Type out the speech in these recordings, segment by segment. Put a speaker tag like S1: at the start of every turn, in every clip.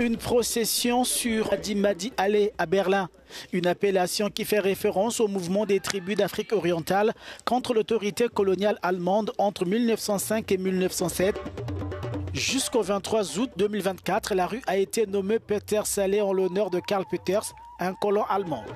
S1: Une procession sur Madi Allé à Berlin, une appellation qui fait référence au mouvement des tribus d'Afrique orientale contre l'autorité coloniale allemande entre 1905 et 1907. Jusqu'au 23 août 2024, la rue a été nommée Peters-Allé en l'honneur de Karl Peters, un colon allemand.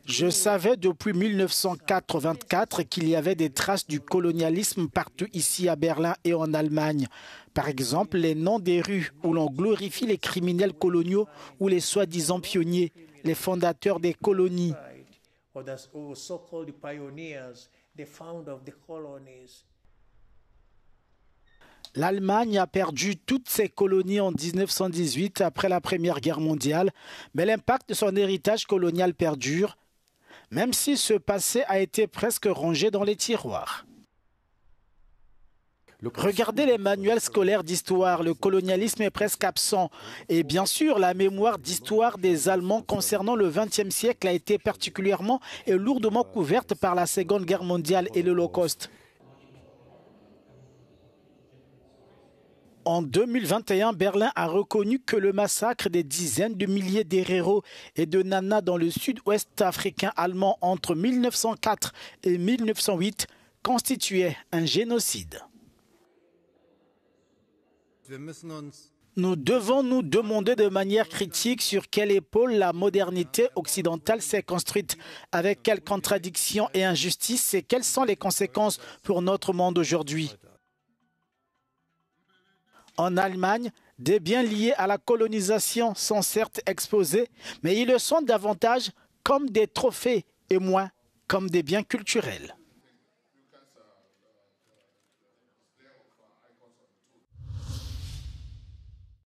S1: Je savais depuis 1984 qu'il y avait des traces du colonialisme partout ici à Berlin et en Allemagne. Par exemple, les noms des rues où l'on glorifie les criminels coloniaux ou les soi-disant pionniers, les fondateurs des colonies. L'Allemagne a perdu toutes ses colonies en 1918 après la Première Guerre mondiale, mais l'impact de son héritage colonial perdure, même si ce passé a été presque rangé dans les tiroirs. Regardez les manuels scolaires d'histoire, le colonialisme est presque absent. Et bien sûr, la mémoire d'histoire des Allemands concernant le XXe siècle a été particulièrement et lourdement couverte par la Seconde Guerre mondiale et l'Holocauste. En 2021, Berlin a reconnu que le massacre des dizaines de milliers d'Herero et de Nana dans le sud-ouest africain allemand entre 1904 et 1908 constituait un génocide. Nous devons nous demander de manière critique sur quelle épaule la modernité occidentale s'est construite, avec quelles contradictions et injustices et quelles sont les conséquences pour notre monde aujourd'hui. En Allemagne, des biens liés à la colonisation sont certes exposés, mais ils le sont davantage comme des trophées et moins comme des biens culturels.